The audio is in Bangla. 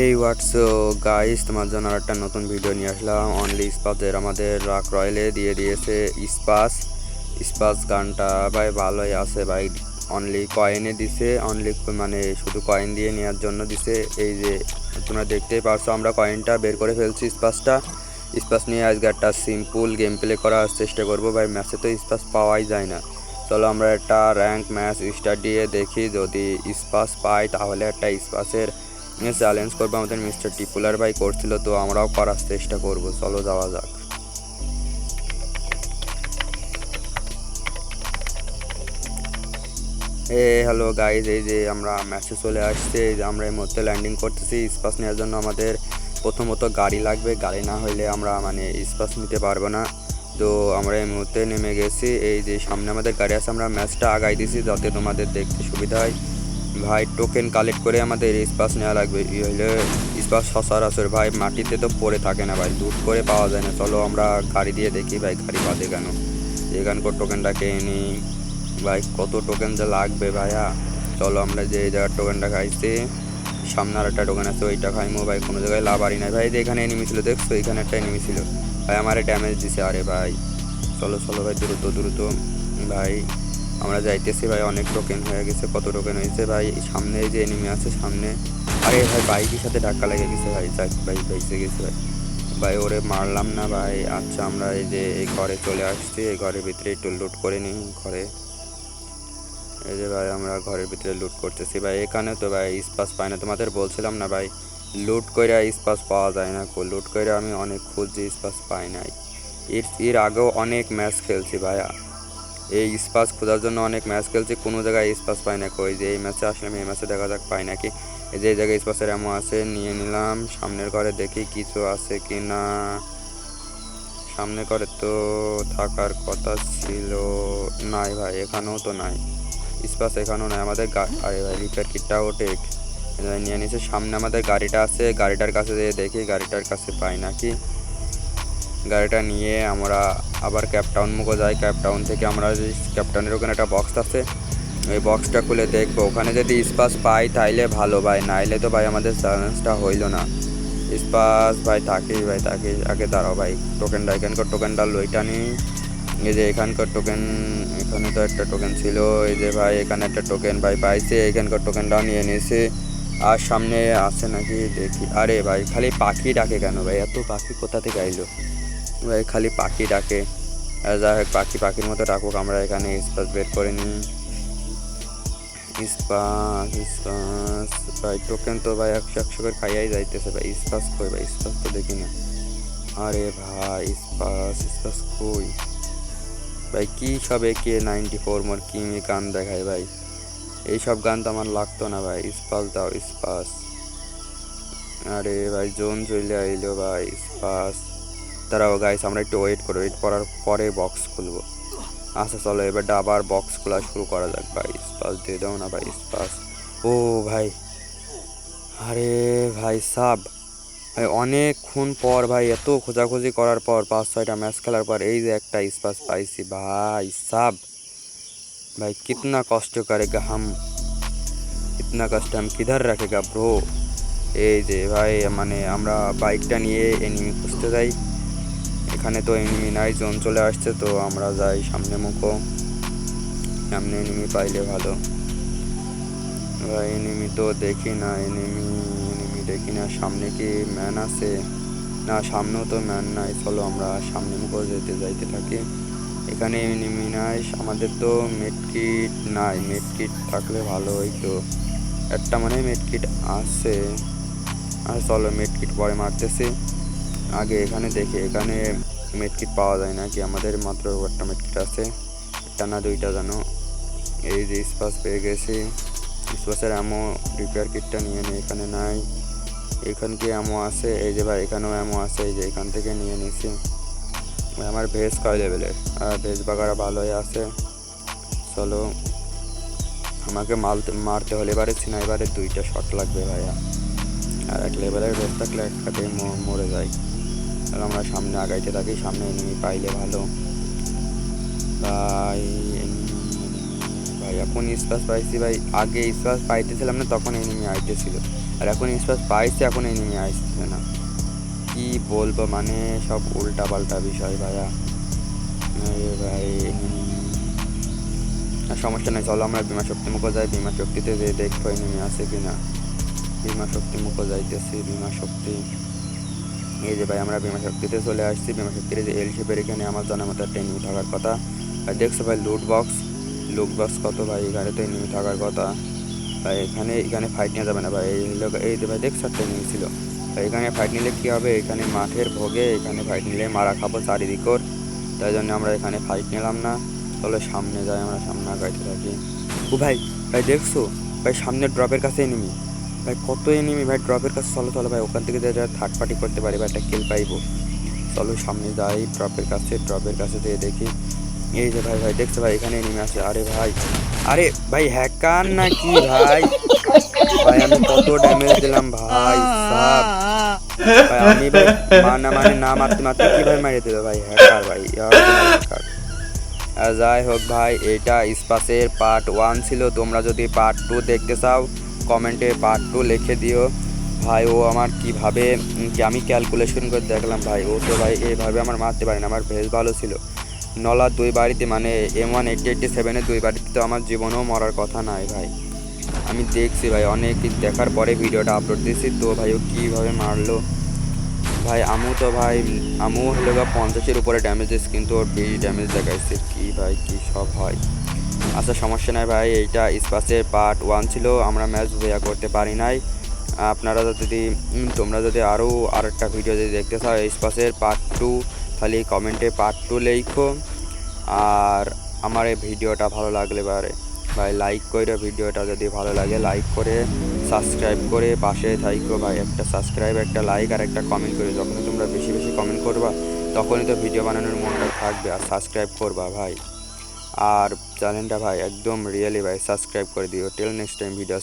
এই হোয়াটস গাইস, তোমার জন্য আর একটা নতুন ভিডিও নিয়ে আসলাম। অনলি স্পাসের আমাদের রাক রয়েলে দিয়ে দিয়েছে স্পাস। স্পাস গানটা ভাই ভালোই আছে ভাই। অনলি কয়েনে দিছে, অনলি মানে শুধু কয়েন দিয়ে নেওয়ার জন্য দিছে। এই যে তোমরা দেখতেই পারছো, আমরা কয়েনটা বের করে ফেলছি স্পাসটা। স্পাস নিয়ে আজকে একটা সিম্পল গেম প্লে করার চেষ্টা করবো ভাই। ম্যাচে তো স্পাস পাওয়াই যায় না। চলো আমরা একটা র্যাঙ্ক ম্যাচ স্টার্ট দিয়ে দেখি, যদি স্পাস পাই তাহলে একটা স্পাসের চ্যালেঞ্জ করবো। আমাদের মিস্টার টিপুলার ভাই করছিল, তো আমরাও করার চেষ্টা করব। চলো যাওয়া যাক। হ্যালো গাইজ, এই যে আমরা ম্যাচে চলে আসছি। এই যে আমরা এই মুহূর্তে ল্যান্ডিং করতেছি। স্পাস নেওয়ার জন্য আমাদের প্রথমত গাড়ি লাগবে। গাড়ি না হইলে আমরা মানে স্পাস নিতে পারবো না। তো আমরা এই মুহূর্তে নেমে গেছি। এই যে সামনে আমাদের গাড়ি আছে, আমরা ম্যাচটা আগাই দিছি যাতে তোমাদের দেখতে সুবিধা হয়। ভাই টোকেন কালেক্ট করে আমাদের স্পাস নেওয়া লাগবে। হইলে স্পাস সচরাচর ভাই মাটিতে তো পড়ে থাকে না ভাই, লুট করে পাওয়া যায় না। চলো আমরা গাড়ি দিয়ে দেখি ভাই, গাড়ি বাদে কেন এখানকার টোকেনটা খেয়ে নিই। ভাই কত টোকেন যে লাগবে ভাইয়া। চলো আমরা যে জায়গার টোকেনটা খাইছি, সামনে আর একটা টোকেন আছে, ওইটা খাইমো ভাই। কোনো জায়গায় লাভ আরি নাই ভাই। যে এখানে এনিমি ছিল দেখছো, এখানে একটা এনিমি ছিল ভাই, আমারে ড্যামেজ দিছে। আরে ভাই চলো চলো ভাই, দ্রুত দ্রুত ভাই আমরা যাইতেছি ভাই। অনেক টোকেন হয়ে গেছে। কত টোকেন হয়েছে ভাই? সামনে যে এনিমি আছে সামনে। আরে ভাই বাইকের সাথে ধাক্কা লেগে গেছে ভাই। যাক ভাই বেঁচে গেছে ভাই। ভাই ওরে মারলাম না ভাই। আচ্ছা আমরা এই যে এই ঘরে চলে আসছি। এই ঘরের ভিতরে একটু লুট করে নিই ঘরে। এই যে ভাই আমরা ঘরের ভিতরে লুট করতেছি ভাই। এখানে তো ভাই স্পাস পাই না, তোমাদের বলছিলাম না ভাই, লুট কইরা স্পাস পাওয়া যায় না। লুট কইরা আমি অনেক খুঁজছি, স্পাস পাই নাই। এর আগেও অনেক ম্যাচ খেলছি ভাইয়া। এই স্পাস খোঁজার জন্য অনেক ম্যাচ খেলছি, কোনো জায়গায় স্পাস পাই না। কই যে এই ম্যাচে আসলাম, এই ম্যাচে দেখা যাক পাই নাকি। এই যে এই জায়গায় স্পাসের এমন আছে, নিয়ে নিলাম। সামনের ঘরে দেখি কিছু আছে কি না। সামনে ঘরে তো থাকার কথা ছিল, নাই ভাই, এখানেও তো নাই স্পাস, এখানেও নাই। আমাদের আরে ভাই রিপেয়ার কিটটাও টেক নিয়ে নিয়েছে। সামনে আমাদের গাড়িটা আছে, গাড়িটার কাছে যেয়ে দেখি গাড়িটার কাছে পাই নাকি। গাড়িটা নিয়ে আমরা আবার ক্যাপটাউন মুখো যাই। ক্যাপটাউন থেকে আমরা ক্যাপটাউনের ওখানে একটা বক্স আছে, ওই বক্সটা খুলে দেখবো। ওখানে যদি স্পাস পাই তাইলে ভালো ভাই, নাইলে তো ভাই আমাদের চ্যালেঞ্জটা হইলো না। স্পাস ভাই থাকিস ভাই থাকিস। আগে দাঁড়াও ভাই, টোকেনটা এখানকার টোকেনটা লইটা নিই। এই যে এখানকার টোকেন, এখানে তো একটা টোকেন ছিল। এই যে ভাই এখানে একটা টোকেন ভাই পাইছে, এখানকার টোকেনটাও নিয়ে নিয়েছে। আর সামনে আছে নাকি দেখি। আরে ভাই খালি পাখি ডাকে কেন ভাই? এত পাখি কোথা থেকে আইলো ভাই? খালি পাখি ডাকে। আর যাই হোক, পাখি পাখির মতো ডাকুক। আমরা এখানে স্পাস বের করে নিই। স্পাস স্পাস ভাই, টোকেন তো ভাই 100 করে খাইয়াই যাইতেছে ভাই। স্পাস কই ভাই? স্পাস তো দেখি না। আরে ভাই স্পাস স্পাস কই ভাই? কি সব AK-94 মোর কিমি গান দেখায় ভাই। এইসব গান তো আমার লাগতো না ভাই। স্পাস দাও স্পাস। আরে ভাই জোন চলে আইলো ভাই। স্পাস দাঁড়াও গাইস, আমরা একটু ওয়েট করো। ওয়েট করার পরে বক্স খুলবো। আচ্ছা চলো এবার আবার বক্স খোলা শুরু করা যাক ভাই। স্পাস দিয়ে দাও না ভাই স্পাস। ও ভাই, আরে ভাই সাব ভাই, অনেকক্ষণ পর ভাই, এত খোঁজাখুঁজি করার পর 5-6টা ম্যাচ খেলার পর এই যে একটা স্পাস পাইছি ভাই সাব। भाई कितना कष्ट करेगा हम, इतना कष्ट हम किधर रखेगा ब्रो। এই যে ভাই মানে আমরা বাইকটা নিয়ে এনিমি খুঁজতে যাই। এখানে তো এনিমি নাই, জোন চলে আসছে। তো আমরা যাই সামনে মুখো। সামনে এনিমি পাইলে ভালো ভাই। এনিমি তো দেখি না, এনিমি এনিমি দেখি না। সামনে কি ম্যান আছে? না, সামনেও তো ম্যান নাই। চলো আমরা সামনে মুখো যাইতে থাকি। এখানে এনিমি নাই। আমাদের তো মেডকিট নাই, মেডকিট থাকলে ভালো হইতো। একটা মানে মেডকিট আছে। আর চলো মেডকিট পরে মারতেছি। আগে এখানে দেখি, এখানে মেডকিট পাওয়া যায় নাকি। আমাদের মাত্র একটা মেডকিট আছে, একটা না দুইটা জানো। এই যে স্পাস পেয়ে গেছি। স্পাসের অ্যামো রিপেয়ার কিটটা নিয়ে নিই, এখানে নাই। এখান কি অ্যামো আছে? এই যে ভাই এখানেও অ্যামো আছে, এই যে এখান থেকে নিয়ে নিছি। আমার ভেজ কয় লেভেলের? আর ভেজ বাগারা ভালোই আছে। চলো আমাকে মারতে হলে এবারে এবারে 2টা শট লাগবে ভাইয়া। আর 1 লেভেলের ভেজ থাকলে একটাতে মরে যায়। তাহলে আমরা সামনে আগাইতে থাকি। সামনে এনিমি পাইলে ভালো ভাই। ভাই এখন স্পাস পাইছি ভাই। আগে স্পাস পাইতেছিলাম না, তখন এনিমি আইতেছিল। আর এখন স্পেস পাইছে, এখন এনিমি আসছে না। কি বলবো, মানে সব উল্টা পাল্টা বিষয় ভাইয়া। ভাই আর সমস্যা নেই, চলো আমরা বিমা শক্তি মুখো যাই। বিমা শক্তিতে যে দেখবো এনিমি আছে কিনা। বিমা শক্তি মুখো যাইতেছি। বিমা শক্তি, এই যে ভাই আমরা বিমা শক্তিতে চলে আসছি। বিমা শক্তির যে এল শেপের এখানে আমার জানার মতো একটা এনিমি থাকার কথা। আর দেখছো ভাই লুট বক্স কত ভাই, এখানে তো এনিমি থাকার কথা ভাই। এখানে ফাইট নিয়ে যাবে না ভাই। এই যে ভাই দেখছো একটা এনিমি ছিল ভাই। এখানে ফাইট নিলে কী হবে, এখানে মাঠের ভোগে এখানে ফাইট নিলে মারা খাবো চারিদিকর। তাই জন্য আমরা এখানে ফাইট নিলাম না। চলো সামনে যাই, আমরা সামনে আগাইতে থাকি। ও ভাই, দেখছো ভাই সামনে ড্রপের কাছে এনিমি ভাই, কত এনিমি ভাই ড্রপের কাছে। চলো চলো ভাই, ওখান থেকে যারা থার্ড পার্টি করতে পারি বা একটা কিল পাইবো। চলো সামনে যাই ড্রপের কাছে যেয়ে দেখি। এই যে ভাই দেখছো ভাই এখানে এনিমি আছে। আরে ভাই হ্যাকার নাকি ভাই। ভাই আমি কত ড্যামেজ দিলাম ভাই সাব ভাই। আমি ভাই না মারতে মারতে কিভাবে মারিয়ে দিল ভাই, হ্যাকার ভাই, হ্যাকার। যাই হোক ভাই, এটা স্পাসের পার্ট 1 ছিল। তোমরা যদি পার্ট 2 দেখতে চাও কমেন্টে পার্ট 2 লিখে দিও ভাই। ও আমার কিভাবে কি আমি ক্যালকুলেশন করে দেখলাম ভাই, ও তো ভাই এইভাবে আমার মারতে পারে না। আমার ভেজ ভালো ছিল। নলার 2 বাড়িতে মানে M1 8087-এর 2 বাড়িতে তো আমার জীবনেও মরার কথা নাই ভাই। আমি দেখছি ভাই, অনেক দেখার পরে ভিডিওটা আপলোড দিয়েছি। তো ভাই ও কীভাবে মারলো ভাই। আমু হলো 50-এর উপরে ড্যামেজ দিয়েছে, কিন্তু ওর বেশি ড্যামেজ দেখাইছে। কি ভাই কি সব হয়। আচ্ছা সমস্যা নাই ভাই, এইটা স্পাসের পার্ট 1 ছিল। আমরা ম্যাচ ভেয়া করতে পারি নাই। আপনারা যদি তোমরা যদি আরও আরেকটা ভিডিও যদি দেখতে চাও স্পাসের পার্ট 2, তাহলে কমেন্টে পার্ট 2 লেখো। আর আমার এই ভিডিওটা ভালো লাগলে ভাই লাইক করে, ভিডিওটা যদি ভালো লাগে লাইক করে সাবস্ক্রাইব করে পাশে থাইকো ভাই। একটা সাবস্ক্রাইব, একটা লাইক আর একটা কমেন্ট করে, যখনই তোমরা বেশি বেশি কমেন্ট করবা তখনই তো ভিডিও বানানোর মনটা থাকবে। আর সাবস্ক্রাইব করবা ভাই। আর চ্যানেলটা ভাই একদম রিয়েলি ভাই সাবস্ক্রাইব করে দিও। Till next time video.